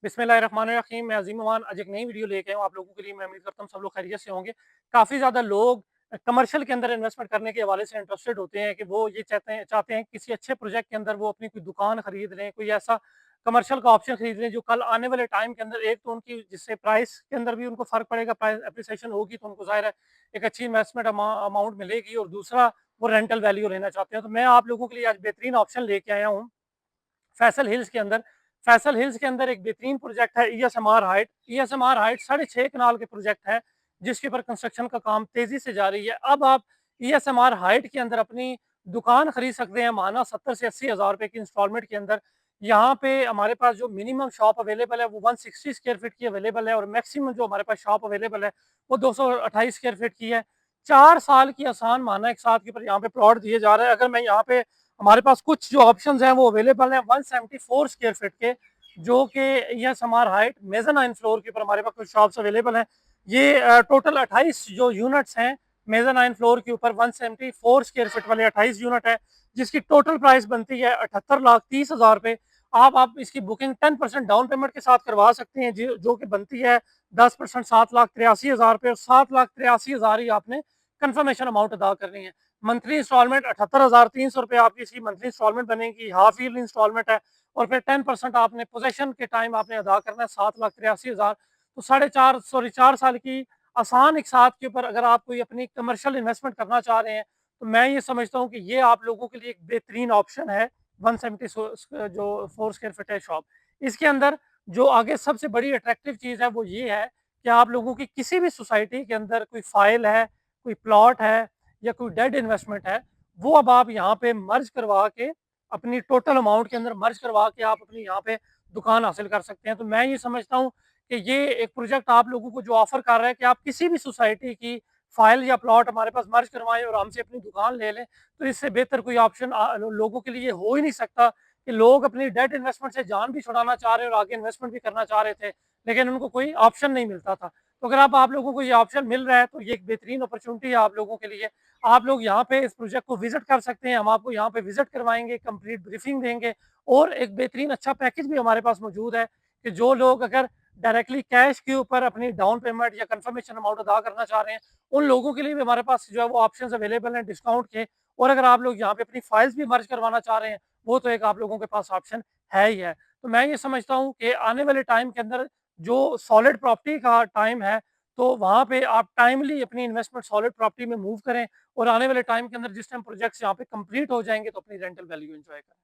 बिस्मिल्लाहिर्रहमानिर्रहीम। मैं अज़ीम अमान आज एक नई वीडियो लेके आया हूँ आप लोगों के लिए। मैं उम्मीद करता हूँ सब लोग खैरियत से होंगे। काफ़ी ज़्यादा लोग कमर्शियल के अंदर इन्वेस्टमेंट करने के हवाले से इंटरेस्टेड होते हैं कि वो ये चाहते हैं किसी अच्छे प्रोजेक्ट के अंदर वो अपनी कोई दुकान खरीद लें, कोई ऐसा कमर्शियल का ऑप्शन खरीद लें जो कल आने वाले टाइम के अंदर एक तो उनकी जिससे प्राइस के अंदर भी उनको फ़र्क पड़ेगा, प्राइस एप्रिसिएशन होगी तो उनको ज़ाहिर है एक अच्छी इन्वेस्टमेंट अमाउंट मिलेगी, और दूसरा वो रेंटल वैल्यू लेना चाहते हैं। तो मैं आप लोगों के लिए आज बेहतरीन ऑप्शन लेके आया हूँ फैसल हिल्स के अंदर। फैसल हिल्स के अंदर एक बेहतरीन प्रोजेक्ट है ईएसएमआर हाइट। ईएसएमआर हाइट 6.5 कनाल के प्रोजेक्ट है जिसके ऊपर कंस्ट्रक्शन का काम तेजी से जारी है। अब आप ईएसएमआर हाइट के अंदर अपनी दुकान खरीद सकते हैं माना 70 से 80 हज़ार रुपए की इंस्टॉलमेंट के अंदर। यहाँ पे हमारे पास जो मिनिमम शॉप अवेलेबल है वो 160 स्क्वायर फीट की अवेलेबल है, और मैक्सिमम जो हमारे पास शॉप अवेलेबल है वो 228 स्क्वायर फीट की है। 4 साल की आसान माना एक साथ के ऊपर यहाँ पे प्लॉट दिए जा रहे हैं। अगर मैं यहाँ पे हमारे पास कुछ जो ऑप्शंस हैं वो अवेलेबल हैं 174 स्क्वायर फीट के, जो कि ये हमारा हाइट मेज़ानाइन फ्लोर के ऊपर हमारे पास कुछ शॉप्स अवेलेबल हैं। ये टोटल 28 जो यूनिट्स हैं मेज़ानाइन फ्लोर के ऊपर 174 स्क्वायर फीट वाले 28 यूनिट है, जिसकी टोटल प्राइस बनती है 78,30,000 रुपए। आप इसकी बुकिंग 10% डाउन पेमेंट के साथ करवा सकते हैं, जो कि बनती है 10% 7,83,000 रुपए, और 7,83,000 ही आपने कंफर्मेशन अमाउंट अदा करनी है। मंथली इंस्टॉलमेंट 78,300 रुपए आपकी इसकी मंथली इंस्टॉलमेंट बनेगी, हाफ ईयरली इंस्टॉलमेंट है, और फिर 10% आपने पोजेशन के टाइम आपने अदा करना है 7,83,000। तो 4 साल की आसान एक साथ के ऊपर अगर आप कोई अपनी कमर्शियल इन्वेस्टमेंट करना चाह रहे हैं तो मैं ये समझता हूँ कि ये आप लोगों के लिए एक बेहतरीन ऑप्शन है। 170 जो 4 स्क्वायर फीट है शॉप, इसके अंदर जो आगे सबसे बड़ी अट्रैक्टिव चीज़ है वो ये है कि आप लोगों की किसी भी सोसाइटी के अंदर कोई फाइल है, कोई प्लॉट है या कोई डेड इन्वेस्टमेंट है, वो अब आप यहाँ पे मर्ज करवा के अपनी टोटल अमाउंट के अंदर मर्ज करवा के आप अपनी यहाँ पे दुकान हासिल कर सकते हैं। तो मैं ये समझता हूँ कि ये एक प्रोजेक्ट आप लोगों को जो ऑफर कर रहा है कि आप किसी भी सोसाइटी की फाइल या प्लॉट हमारे पास मर्ज करवाएं और हमसे अपनी दुकान ले लें, तो इससे बेहतर कोई ऑप्शन लोगों के लिए हो ही नहीं सकता कि लोग अपनी डेट इन्वेस्टमेंट से जान भी छुड़ाना चाह रहे हैं और आगे इन्वेस्टमेंट भी करना चाह रहे थे, लेकिन उनको कोई ऑप्शन नहीं मिलता था। तो अगर आप लोगों को ये ऑप्शन मिल रहा है तो ये एक बेहतरीन अपॉर्चुनिटी है आप लोगों के लिए। आप लोग यहाँ पे इस प्रोजेक्ट को विजिट कर सकते हैं, हम आपको यहाँ पे विजिट करवाएंगे, कंप्लीट ब्रीफिंग देंगे, और एक बेहतरीन अच्छा पैकेज भी हमारे पास मौजूद है कि जो लोग अगर डायरेक्टली कैश के ऊपर अपनी डाउन पेमेंट या कंफर्मेशन अमाउंट अदा करना चाह रहे हैं, उन लोगों के लिए भी हमारे पास जो है वो ऑप्शंस अवेलेबल हैं डिस्काउंट के। और अगर आप लोग यहाँ पे अपनी फाइल्स भी मर्ज करवाना चाह रहे हैं, वो तो एक आप लोगों के पास ऑप्शन है ही है। तो मैं ये समझता हूँ कि आने वाले टाइम के अंदर जो सॉलिड प्रॉपर्टी का टाइम है, तो वहाँ पे आप टाइमली अपनी इन्वेस्टमेंट सॉलिड प्रॉपर्टी में मूव करें, और आने वाले टाइम के अंदर जिस टाइम प्रोजेक्ट्स यहाँ पे कंप्लीट हो जाएँगे तो अपनी रेंटल वैल्यू एन्जॉय करें।